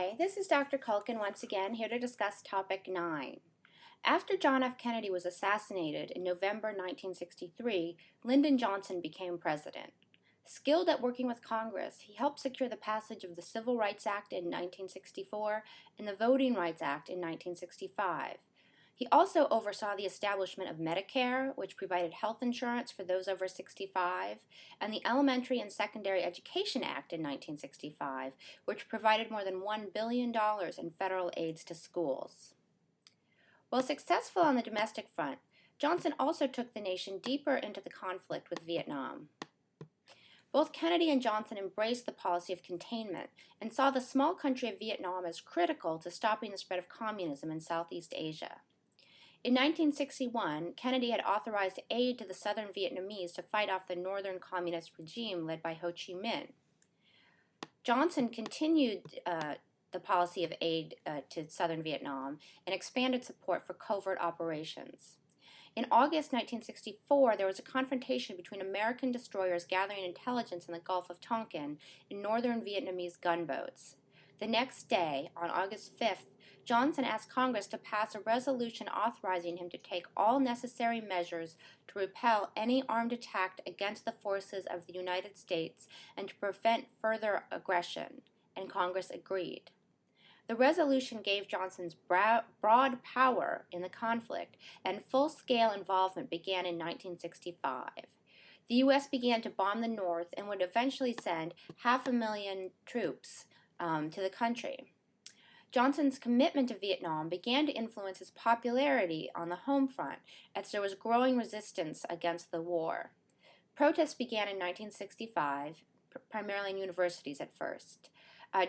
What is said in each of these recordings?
Hi, this is Dr. Culkin once again, here to discuss Topic 9. After John F. Kennedy was assassinated in November 1963, Lyndon Johnson became president. Skilled at working with Congress, he helped secure the passage of the Civil Rights Act in 1964 and the Voting Rights Act in 1965. He also oversaw the establishment of Medicare, which provided health insurance for those over 65, and the Elementary and Secondary Education Act in 1965, which provided more than $1 billion in federal aids to schools. While successful on the domestic front, Johnson also took the nation deeper into the conflict with Vietnam. Both Kennedy and Johnson embraced the policy of containment and saw the small country of Vietnam as critical to stopping the spread of communism in Southeast Asia. In 1961, Kennedy had authorized aid to the southern Vietnamese to fight off the northern communist regime led by Ho Chi Minh. Johnson continued the policy of aid to southern Vietnam and expanded support for covert operations. In August 1964, there was a confrontation between American destroyers gathering intelligence in the Gulf of Tonkin and northern Vietnamese gunboats. The next day, on August 5th, Johnson asked Congress to pass a resolution authorizing him to take all necessary measures to repel any armed attack against the forces of the United States and to prevent further aggression, and Congress agreed. The resolution gave Johnson's broad power in the conflict, and full-scale involvement began in 1965. The U.S. began to bomb the North and would eventually send 500,000 troops to the country. Johnson's commitment to Vietnam began to influence his popularity on the home front as there was growing resistance against the war. Protests began in 1965, primarily in universities at first.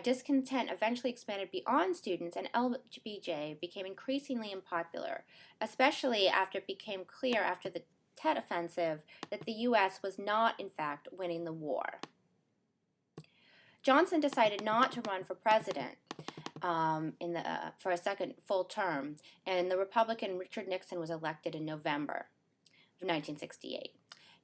Discontent eventually expanded beyond students, and LBJ became increasingly unpopular, especially after it became clear after the Tet Offensive that the U.S. was not, in fact, winning the war. Johnson decided not to run for president for a second full term, and the Republican Richard Nixon was elected in November of 1968.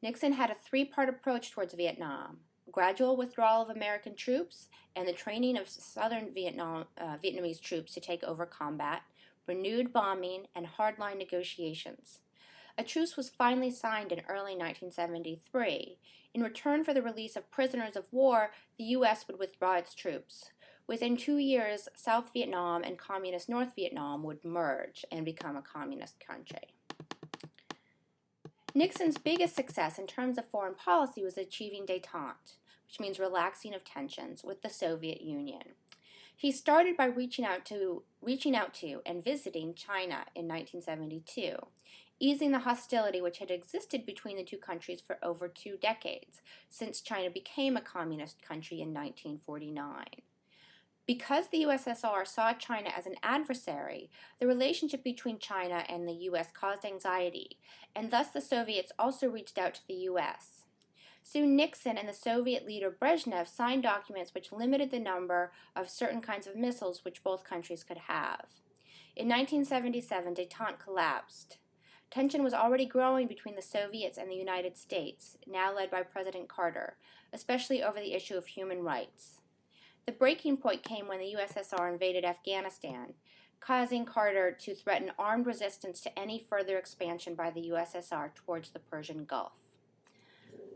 Nixon had a three-part approach towards Vietnam: gradual withdrawal of American troops and the training of southern Vietnamese troops to take over combat, renewed bombing, and hardline negotiations. A truce was finally signed in early 1973. In return for the release of prisoners of war, the U.S. would withdraw its troops. Within 2 years, South Vietnam and Communist North Vietnam would merge and become a communist country. Nixon's biggest success in terms of foreign policy was achieving détente, which means relaxing of tensions, with the Soviet Union. He started by reaching out to and visiting China in 1972, easing the hostility which had existed between the two countries for over 2 decades, since China became a communist country in 1949. Because the USSR saw China as an adversary, the relationship between China and the U.S. caused anxiety, and thus the Soviets also reached out to the U.S. Soon Nixon and the Soviet leader Brezhnev signed documents which limited the number of certain kinds of missiles which both countries could have. In 1977, détente collapsed. Tension was already growing between the Soviets and the United States, now led by President Carter, especially over the issue of human rights. The breaking point came when the USSR invaded Afghanistan, causing Carter to threaten armed resistance to any further expansion by the USSR towards the Persian Gulf.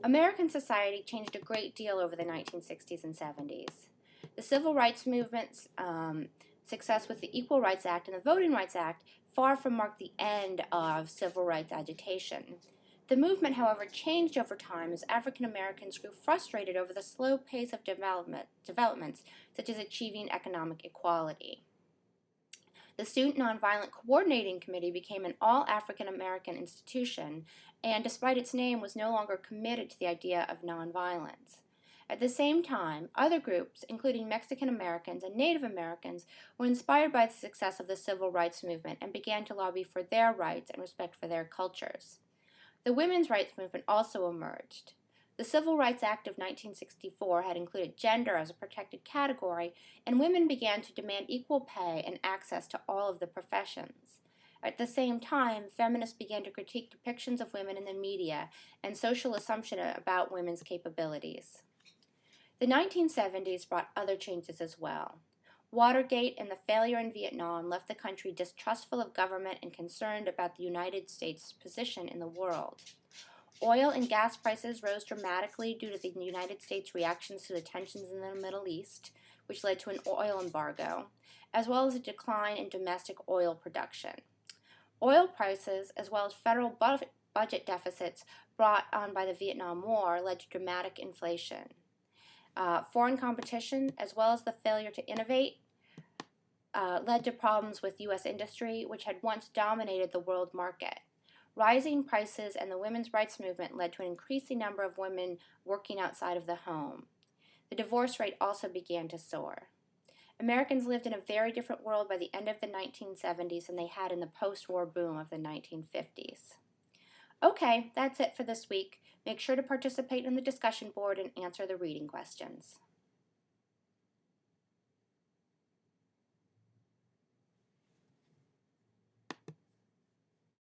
American society changed a great deal over the 1960s and 70s. The civil rights movement's success with the Equal Rights Act and the Voting Rights Act far from marked the end of civil rights agitation. The movement, however, changed over time as African Americans grew frustrated over the slow pace of developments, such as achieving economic equality. The Student Nonviolent Coordinating Committee became an all-African American institution, and despite its name, was no longer committed to the idea of nonviolence. At the same time, other groups, including Mexican Americans and Native Americans, were inspired by the success of the civil rights movement and began to lobby for their rights and respect for their cultures. The women's rights movement also emerged. The Civil Rights Act of 1964 had included gender as a protected category, and women began to demand equal pay and access to all of the professions. At the same time, feminists began to critique depictions of women in the media and social assumption about women's capabilities. The 1970s brought other changes as well. Watergate and the failure in Vietnam left the country distrustful of government and concerned about the United States' position in the world. Oil and gas prices rose dramatically due to the United States' reactions to the tensions in the Middle East, which led to an oil embargo, as well as a decline in domestic oil production. Oil prices, as well as federal budget deficits brought on by the Vietnam War, led to dramatic inflation. Foreign competition, as well as the failure to innovate, led to problems with U.S. industry, which had once dominated the world market. Rising prices and the women's rights movement led to an increasing number of women working outside of the home. The divorce rate also began to soar. Americans lived in a very different world by the end of the 1970s than they had in the post-war boom of the 1950s. Okay, that's it for this week. Make sure to participate in the discussion board and answer the reading questions.